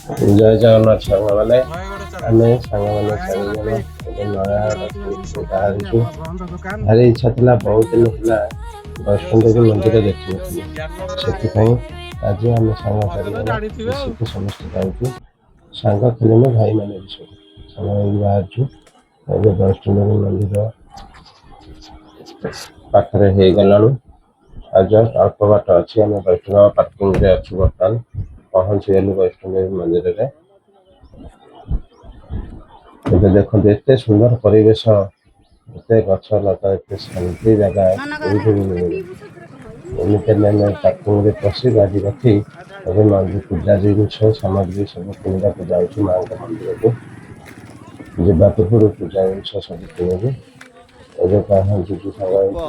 ଜୟ ଜଗନ୍ନାଥ ସାଙ୍ଗମାନେ ଆମେ ସାଙ୍ଗମାନେ ଚାରିଜଣ ଏବେ ନୟାଗଡ଼ ବାହାରିଛୁ। ଭାରି ଇଚ୍ଛା ଥିଲା, ବହୁତ ଦିନ ହେଲା ବୈଷ୍ଣୋଦେବୀ ମନ୍ଦିର ଦେଖିନଥିଲି। ସେଥିପାଇଁ ଆଜି ଆମେ ସାଙ୍ଗ ଚାରିଜଣ ମିଶିକି ସମସ୍ତେ ଯାଉଛୁ। ସାଙ୍ଗ ଥିଲେ ମୋ ଭାଇମାନେ ବି ସବୁ ସାଙ୍ଗ ହେଇକି ବାହାରିଛୁ। ଏବେ ବୈଷ୍ଣୋଦେବୀ ମନ୍ଦିର ପାଖରେ ହେଇଗଲାଣି। ଆଉ ଜଷ୍ଟ ଅଳ୍ପ ବାଟ ଅଛି। ଆମେ ବୈଷ୍ଣବ ପାର୍କିଂରେ ଅଛୁ। ବର୍ତ୍ତମାନ ପହଞ୍ଚିଗଲୁ ବୈଷ୍ଣୋଦେବୀ ମନ୍ଦିରରେ। ଏବେ ଦେଖନ୍ତୁ ଏତେ ସୁନ୍ଦର ପରିବେଶ, ଏତେ ଗଛ ଲତା, ଏତେ ଶାନ୍ତି ଜାଗା କୋଉଠି ବି ମିଳିବ। ଏମିତି ଆମେ ପାର୍କିଂରେ ପଶି ଗାଡ଼ି ରଖି ଏବେ ପୂଜା ଜିନିଷ ସାମଗ୍ରୀ ସବୁ କିଣିବାକୁ ଯାଉଛୁ। ମାଙ୍କ ମନ୍ଦିରକୁ ଯିବା ପୂର୍ବରୁ ପୂଜା ଜିନିଷ ସବୁ କିଣିବୁ। ଏବେ ପହଞ୍ଚୁଛୁ ସାଙ୍ଗ ହେଇକି।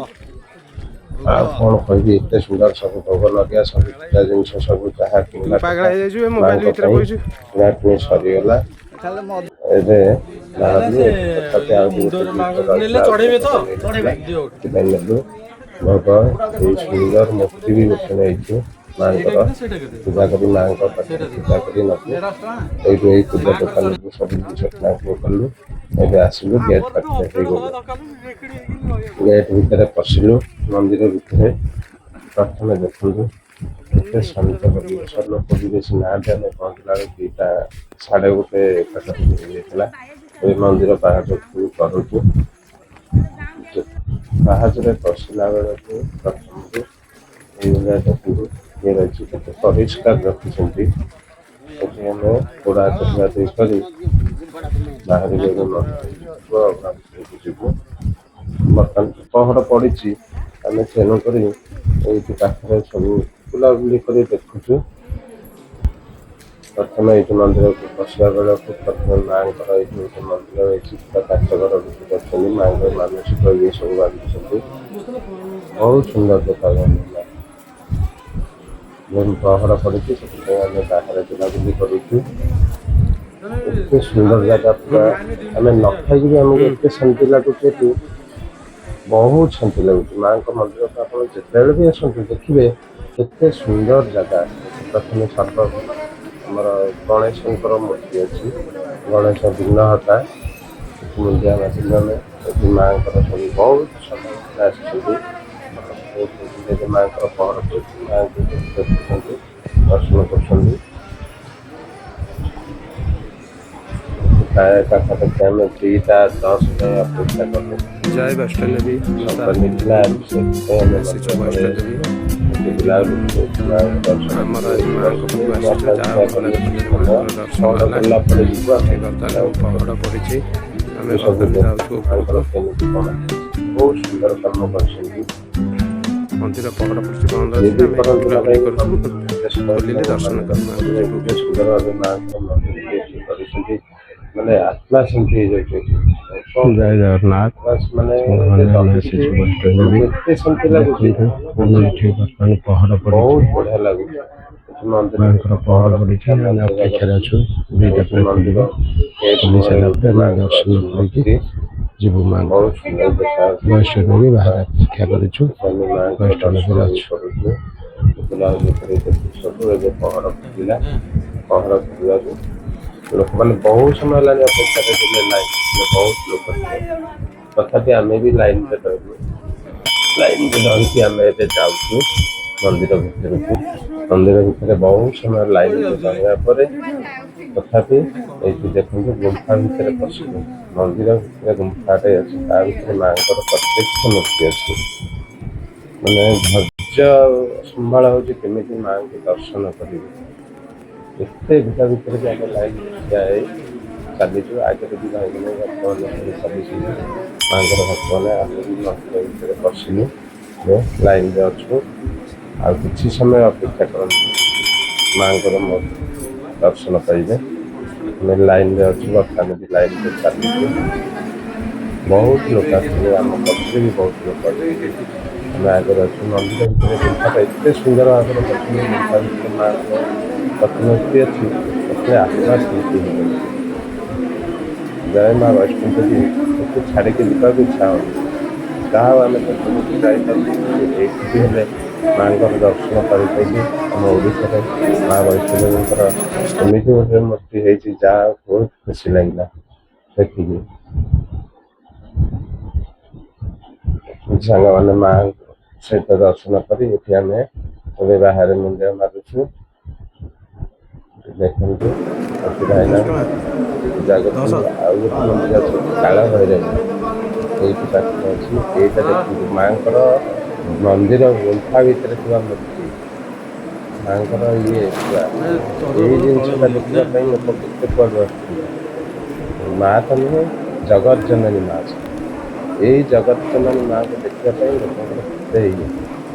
ଆଉ କଣ କହିବି, ଏତେ ସୁନ୍ଦର ସବୁ ଭୋଗ ଲଗିଆ ସବୁ ପୂଜା ଜିନିଷ ସବୁ ଯାହା କିଣିବା କଥା ମାଙ୍କ ପାଇଁ କିଣାକିଣି ସରିଗଲା। ଏବେ ବାହାରିଲୁ। ତଥାପି ଆଉ ଗୋଟେ ଜିନିଷ ରହିଥିଲା, ସେଥିପାଇଁ ନେଲୁ ଭୋଗ। ଏଇ ସୁନ୍ଦର ମୂର୍ତ୍ତି ବି ଗୋଟେ ନେଇଛୁ ମାଙ୍କର। ପୂଜା କରି ମାଙ୍କ ପାଖରେ ପୂଜା କରି ନେବୁ। ଏଇଠୁ ଏଇ ପୂଜା ଦୋକାନରୁ ସବୁ ଜିନିଷ କିଣାକିଣି କଲୁ। ଏବେ ଆସିଲୁ ଗେଟ୍ ପାଖରେ ହେଇଗଲୁ। ଗେଟ୍ ଭିତରେ ପଶିଲୁ ମନ୍ଦିର ଭିତରେ। ପ୍ରଥମେ ଦେଖନ୍ତୁ ଏତେ ଶାନ୍ତ ପରିବେଶ, ଲୋକ ବି ବେଶୀ ନାହାନ୍ତି। ଆମେ ପହଞ୍ଚିଲା ବେଳକୁ 2:30 ପାଖାପାଖି ହେଇଯାଇଥିଲା। ଏ ମନ୍ଦିର ପାହାଚ କରୁଛୁ। ପାହାଚରେ ପଶିଲା ବେଳକୁ ପ୍ରଥମରୁ ଏଇଭଳିଆ ଦେଖନ୍ତୁ ଇଏ ରହିଛି, କେତେ ପରିଷ୍କାର ରଖିଛନ୍ତି। ଏଠି ଆମେ ଗୋଡ଼ ହାତ ଧୁଆଧୁଇ କରି ବାହାରିକି ଏବେ ମନ୍ଦିରକୁ ଯିବୁ। ବର୍ତ୍ତମାନ ପହଡ଼ ପଡ଼ିଛି, ଆମେ ତେଣୁକରି ଏଇଠି ପାଖରେ ସବୁ ବୁଲାବୁଲି କରି ଦେଖୁଛୁ। ପ୍ରଥମେ ଏଇଠି ମନ୍ଦିରକୁ ପଶିବା ବେଳକୁ ପ୍ରଥମେ ମାଙ୍କର ଏଇଠି ଗୋଟେ ମନ୍ଦିର ହେଇଛି, ପୁରା କାଚ ଘର ଭିତରେ କରିଛନ୍ତି। ମାଙ୍କ ମାନସିକ ଇଏ ସବୁ ବାନ୍ଧିଛନ୍ତି। ବହୁତ ସୁନ୍ଦର ଦେଖାଯାଉଥିଲା। ଯେମିତି ପହଡ଼ ପଡ଼ିଛି, ସେଥିପାଇଁ ଆମେ ବାହାରେ ବୁଲାବୁଲି କରୁଛୁ। ଏତେ ସୁନ୍ଦର ଜାଗା, ପୁରା ଆମେ ନ ଖାଇକି ବି ଆମକୁ ଏତେ ଶାନ୍ତି ଲାଗୁଛି। ଏଠି ବହୁତ ଶାନ୍ତି ଲାଗୁଛି। ମାଙ୍କ ମନ୍ଦିରକୁ ଆପଣ ଯେତେବେଳେ ବି ଆସନ୍ତୁ ଦେଖିବେ କେତେ ସୁନ୍ଦର ଜାଗା। ପ୍ରଥମେ ଆମର ଗଣେଶଙ୍କର ମୂର୍ତ୍ତି ଅଛି। ଗଣେଶ ବିଘ୍ନହର୍ତ୍ତା ମୁଣ୍ଡିଆ ମାରିଲୁ ଆମେ। ଏଠି ମାଙ୍କର ସବୁ ବହୁତ ସମସ୍ତେ ଆସିଛନ୍ତି। ମାଙ୍କର ପହଡ଼ ପଡ଼ିଛି, ମାଙ୍କୁ ଦେଖୁଛନ୍ତି, ଦର୍ଶନ କରୁଛନ୍ତି। ପ୍ରାୟ ପାଖାପାଖି ଆମେ 2:10 ଯାଏଁ ଅପେକ୍ଷା କଲୁ। ଜୟ ବୈଷ୍ଣୋଦେବୀ ମାତା, ଆସିଛୁ ବୈଷ୍ଣୋଦେବୀ। ଆମର ଆଜି ମାଆଙ୍କ ପାଖକୁ ଆସିଛୁ। ଯାହା ହଉ ଭଲ ଧରଣରେ ମାଆଙ୍କର ଦର୍ଶନ ହେଲା। ଏଠି ବର୍ତ୍ତମାନ ପହଡ଼ ପଡ଼ିଛି, ଆମେ ବର୍ତ୍ତମାନ ଯାଉଛୁ ଉପରକୁ। ବହୁତ ସୁନ୍ଦର କାମ କରିଛନ୍ତି। ମନ୍ଦିର ପହଡ଼ ପଡ଼ିଛି, ବନ୍ଦ ଅଛି। ଆମେ ଏଠି ବୁଲାବୁଲି କରୁଛୁ। ଖୋଲିଲେ ଦର୍ଶନ କରି ମାଆଙ୍କୁ ଯିବୁ। ସୁନ୍ଦର ଭାବେ ମାଙ୍କ ମନ୍ଦିର କରିଛନ୍ତି। ମାନେ ଆତ୍ମା ଶାନ୍ତି ହେଇଯାଉଛି। ଜୟ ଜଗନ୍ନାଥ। ମାନେ ଏତେ ଶାନ୍ତି ଲାଗୁଛି। ବର୍ତ୍ତମାନ ପହଡ଼ ପଡ଼ିଛି, ବହୁତ ବଢ଼ିଆ ଲାଗୁଛି। ମାଙ୍କର ପହଡ଼ ପଡ଼ିଛି, ଆମେ ଅପେକ୍ଷାରେ ଅଛୁ। 2ଟା ପରେ ଖୋଲିବ। ଖୋଲି ସାରିଲା ପରେ ଆମେ ଦର୍ଶନ କରିକି ଯିବୁ ମାଙ୍କ ବୈଷ୍ଣୋଦେବୀ। ବାହାରେ ଅପେକ୍ଷା କରିଛୁ, ବୈଷ୍ଣୋଦେବୀରେ ଅଛୁ। ବୁଲାବୁଲି କରି ସବୁ ଏବେ ପହଡ଼ ଖୋଲିଲା। ପହଡ଼ ଖୋଲିବାକୁ ଲୋକମାନେ ବହୁତ ସମୟ ହେଲାଣି ଅପେକ୍ଷାରେ ଥିଲେ। ଲାଇନରେ ବହୁତ ଲୋକ ଥିଲେ, ତଥାପି ଆମେ ବି ଲାଇନରେ ରହିଲୁ। ଲାଇନରେ ରହିକି ଆମେ ଏବେ ଯାଉଛୁ ମନ୍ଦିର ଭିତରକୁ। ମନ୍ଦିର ଭିତରେ ବହୁତ ସମୟ ଲାଇନରେ ରହିବା ପରେ ତଥାପି ଏଇଠି ଦେଖନ୍ତୁ ଗୁମ୍ଫା ଭିତରେ ପଶିଲୁ। ମନ୍ଦିର ଭିତରେ ଗୁମ୍ଫାଟେ ଅଛି, ତା ଭିତରେ ମାଙ୍କର ପ୍ରତ୍ୟକ୍ଷ ମୂର୍ତ୍ତି ଅଛି। ମାନେ ଧୈର୍ଯ୍ୟ ସମ୍ଭାଳ ହେଉଛି କେମିତି ମାଙ୍କୁ ଦର୍ଶନ କରିବୁ। ଏତେ ଭିଡ଼ ଭିତରେ ବି ଆମେ ଲାଇନ୍ ଠିଆ ହେଇ ଚାଲିଛୁ। ଆଗରେ ବି ଭାଇମାନେ ଭକ୍ତମାନେ ସବୁ ଚାଲିଛନ୍ତି। ମାଙ୍କର ଭକ୍ତମାନେ ଆମେ ବି ମନ୍ଦିର ଭିତରେ ପଶିଲୁ। ଲାଇନରେ ଅଛୁ, ଆଉ କିଛି ସମୟ ଅପେକ୍ଷା କରନ୍ତୁ, ମାଙ୍କର ଦର୍ଶନ ପାଇବେ। ଆମେ ଲାଇନରେ ଅଛୁ, ବର୍ତ୍ତମାନ ବି ଲାଇନରେ ଚାଲିଛୁ। ବହୁତ ଲୋକ ଆସିଛନ୍ତି, ଆମ ପଛରେ ବି ବହୁତ ଲୋକ ଅଛନ୍ତି। ଆମେ ଆଗରେ ଅଛୁ। ମନ୍ଦିର ଭିତରେ ଗୁମ୍ଫାଟା ଏତେ ସୁନ୍ଦର ଭାବରେ କରିଛନ୍ତି। ଗୁମ୍ଫା ଭିତରେ ମାଙ୍କ ପ୍ରତିମୂର୍ତ୍ତି ଅଛି, ଦେଖିଲେ ଆତ୍ମା ଶାନ୍ତି ହେଇଯାଉଛି। ଜୟ ମା ବୈଷ୍ଣୋଦେବୀ, ଏଠୁ ଛାଡ଼ିକି ଯିବାକୁ ଇଚ୍ଛା ହଉନି। ଯାହା ହଉ ଆମେ ତ ସବୁଠି ଯାଇପାରୁଛୁ ଏଇଠି ବି ହେଲେ ମାଙ୍କର ଦର୍ଶନ କରିପାରିଲି। ଆମ ଓଡ଼ିଶାରେ ମା ବୈଷ୍ଣବୀଙ୍କର ଏମିତି ଗୋଟେ ମୂର୍ତ୍ତି ହେଇଛି ଯାହା ବହୁତ ଖୁସି ଲାଗିଲା ଦେଖିକି। ସାଙ୍ଗମାନେ ମା ସହିତ ଦର୍ଶନ କରି ଏଠି ଆମେ ଏବେ ବାହାରେ ମୁଣ୍ଡିଆ ମାରୁଛୁ। ଦେଖନ୍ତୁ ଏଠି ଭାଇନା ପୂଜା କରୁଛନ୍ତି। ଆଉ ଗୋଟେ ମନ୍ଦିର ଅଛି କାଳ ଭୈରବ ଏଇଠି ପାଖରେ ଅଛି। ଏଇଟା ଦେଖନ୍ତୁ ମାଙ୍କର ମନ୍ଦିର ଗୁମ୍ଫା ଭିତରେ ଥିବା ମୂର୍ତ୍ତି ମାଙ୍କର ଇଏ ପୁରା ଏଇ ଜିନିଷଟା ଦେଖିବା ପାଇଁ ଲୋକ କେତେ କୁଆଡ଼ୁ ଆସୁଛନ୍ତି। ମା ତ ନୁହେଁ ଜଗତ ଜନନୀ ମା ଅଛନ୍ତି। ଏଇ ଜଗତ ଜନନୀ ମାଙ୍କୁ ଦେଖିବା ପାଇଁ ଲୋକଙ୍କର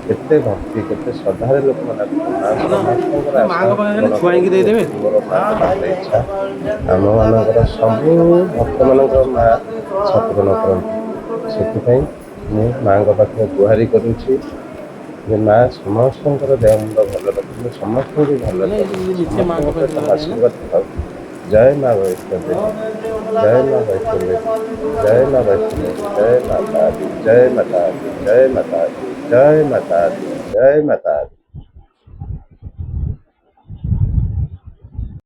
କେତେ ଭକ୍ତି କେତେ ଶ୍ରଦ୍ଧାରେ ଲୋକମାନେ ଆସୁଛନ୍ତି। ମା ସମସ୍ତଙ୍କର ଆଶା ପୂରଣ କରନ୍ତୁ। ମୋର ମାଙ୍କ ପାଖରେ ଇଚ୍ଛା ଆମମାନଙ୍କର ସବୁ ଭକ୍ତମାନଙ୍କର ମା ପୂରଣ କରନ୍ତୁ। ସେଥିପାଇଁ ମୁଁ ମାଙ୍କ ପାଖରେ ଗୁହାରି କରୁଛି ଯେ ମା ସମସ୍ତଙ୍କର ଦେହ ମୁଣ୍ଡ ଭଲ ରଖନ୍ତୁ, ସମସ୍ତଙ୍କୁ ଭଲ ସମସ୍ତଙ୍କ ସହିତ ଆଶୀର୍ବାଦ ଥାଉ। ଜୟ ମା ବୈଷ୍ଣୋଦେବୀ, ଜୟ ମା ବୈଷ୍ଣୋଦେବୀ, ଜୟ ମା ବୈଷ୍ଣୋଦେବୀ, ଜୟ ମାତା ଦି, ଜୟ ମାତା ଦି, ଜୟ ମାତା ଦି, ଜୟ ମାତା ଦି, ଜୟ ମାତା ଦି।